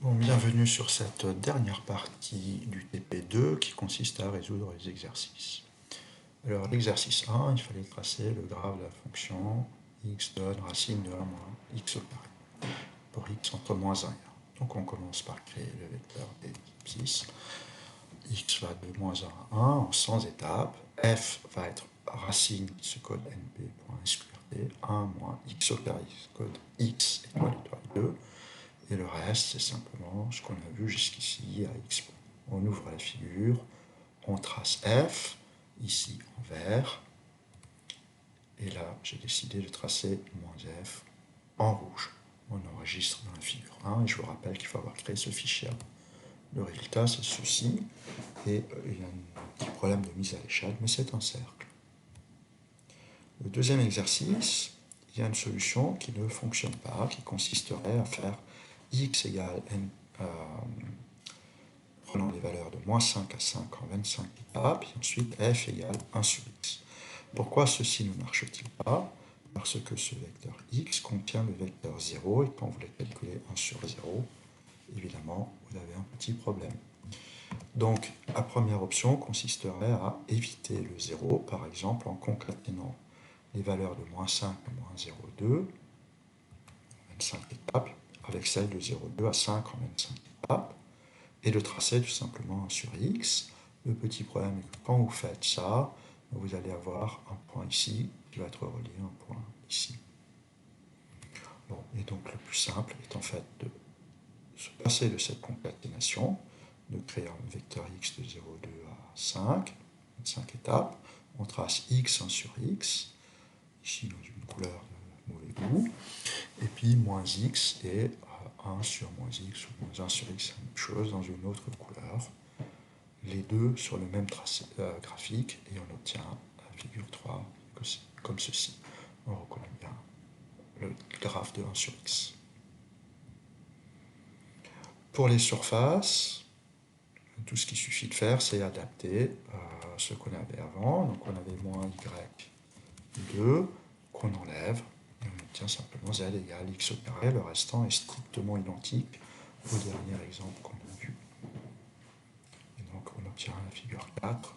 Bon, bienvenue sur cette dernière partie du TP2 qui consiste à résoudre les exercices. Alors l'exercice 1, il fallait tracer le graphe de la fonction x donne racine de 1 moins x au carré pour x entre moins 1 et 1. Donc on commence par créer le vecteur ellipsis. X va de moins 1 à 1 en 100 étapes. F va être racine qui se code np.sqrt 1 moins x au carré qui se code x étoile étoile 2. Et le reste, c'est simplement ce qu'on a vu jusqu'ici à x. On ouvre la figure, on trace f, ici en vert, et là, j'ai décidé de tracer moins f en rouge. On enregistre dans la figure 1, et je vous rappelle qu'il faut avoir créé ce fichier. Le résultat, c'est ceci, et il y a un petit problème de mise à l'échelle, mais c'est un cercle. Le deuxième exercice, il y a une solution qui ne fonctionne pas, qui consisterait à faire x égale n, prenant les valeurs de moins 5 à 5 en 25 étapes, et ensuite f égale 1 sur x. Pourquoi ceci ne marche-t-il pas? Parce que ce vecteur x contient le vecteur 0, et quand vous voulez calculer 1 sur 0, évidemment, vous avez un petit problème. Donc, la première option consisterait à éviter le 0, par exemple en concaténant les valeurs de moins 5 à moins 0,2, 25 étapes, avec celle de 0,2 à 5 en 25 étapes, et de tracer tout simplement 1 sur x. Le petit problème est que quand vous faites ça, vous allez avoir un point ici qui va être relié à un point ici. Bon, et donc le plus simple est en fait de se passer de cette concaténation, de créer un vecteur x de 0,2 à 5, 25 étapes. On trace x1 sur x, ici dans une couleur de mauvais goût, et puis moins x et 1 sur moins x ou moins 1 sur x, c'est la même chose dans une autre couleur. Les deux sur le même tracé graphique, et on obtient la figure 3 comme ceci. On reconnaît bien le graphe de 1 sur x. Pour les surfaces, tout ce qu'il suffit de faire, c'est adapter ce qu'on avait avant. Donc on avait moins y2 qu'on enlève, et on obtient simplement z égale x au carré. Le restant est strictement identique au dernier exemple qu'on a vu. Et donc on obtient la figure 4.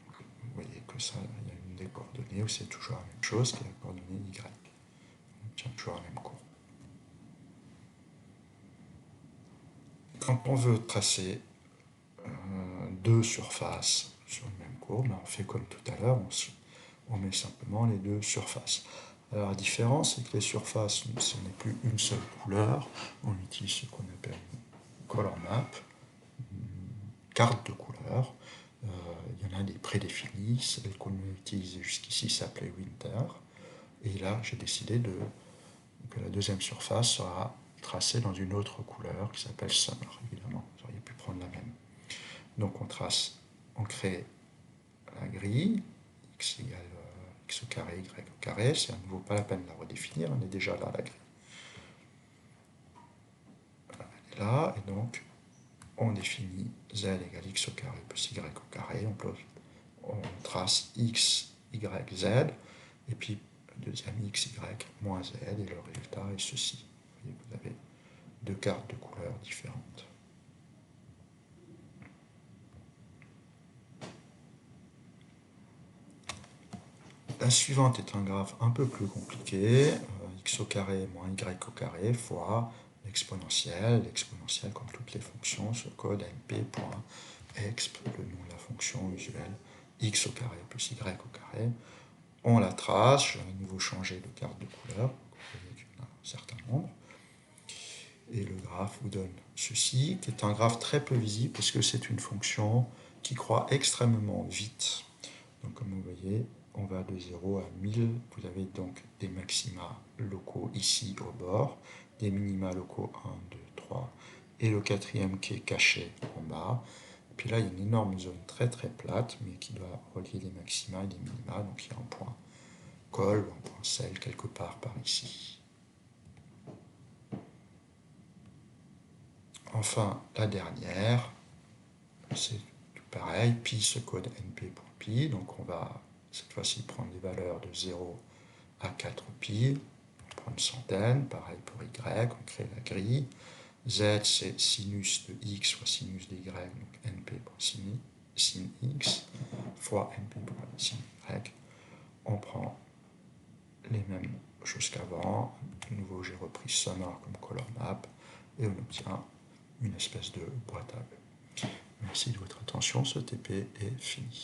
Vous voyez que ça, il y a une des coordonnées où c'est toujours la même chose que la coordonnée y. On obtient toujours la même courbe. Quand on veut tracer deux surfaces sur une même courbe, on fait comme tout à l'heure, on met simplement les deux surfaces. Alors la différence, c'est que les surfaces, ce n'est plus une seule couleur, on utilise ce qu'on appelle une color map, une carte de couleurs. Il y en a des prédéfinies, celle qu'on a utilisée jusqu'ici s'appelait Winter, et là j'ai décidé que la deuxième surface sera tracée dans une autre couleur qui s'appelle Summer, évidemment, vous auriez pu prendre la même. Donc on crée la grille, x égale x au carré, y au carré, c'est à nouveau pas la peine de la redéfinir, on est déjà là, la grille. Elle est là, et donc on définit z égale x au carré plus y au carré, on trace x, y, z, et puis le deuxième x, y, moins z, et le résultat est ceci. Vous voyez que vous avez deux cartes de couleurs différentes. La suivante est un graphe un peu plus compliqué, x au carré moins y au carré fois l'exponentielle. L'exponentielle, comme toutes les fonctions, se code np.exp, le nom de la fonction usuelle, x au carré plus y au carré. On la trace, je vais à nouveau changer de carte de couleur, vous voyez qu'il y en a un certain nombre. Et le graphe vous donne ceci, qui est un graphe très peu visible, parce que c'est une fonction qui croît extrêmement vite. Donc comme vous voyez, on va de 0 à 1000, vous avez donc des maxima locaux ici au bord, des minima locaux 1, 2, 3, et le quatrième qui est caché en bas. Et puis là, il y a une énorme zone très très plate, mais qui doit relier les maxima et les minima, donc il y a un point col, un point sel quelque part par ici. Enfin, la dernière, c'est tout pareil, pi se code np.pi, donc on va cette fois-ci prendre les valeurs de 0 à 4 pi, on prend une centaine, pareil pour y, on crée la grille, Z, c'est sinus de x fois sinus de y, donc np pour sin x, fois np pour sin y. On prend les mêmes choses qu'avant. De nouveau, j'ai repris Summer comme color map et on obtient une espèce de boîte à œufs. Merci de votre attention, ce TP est fini.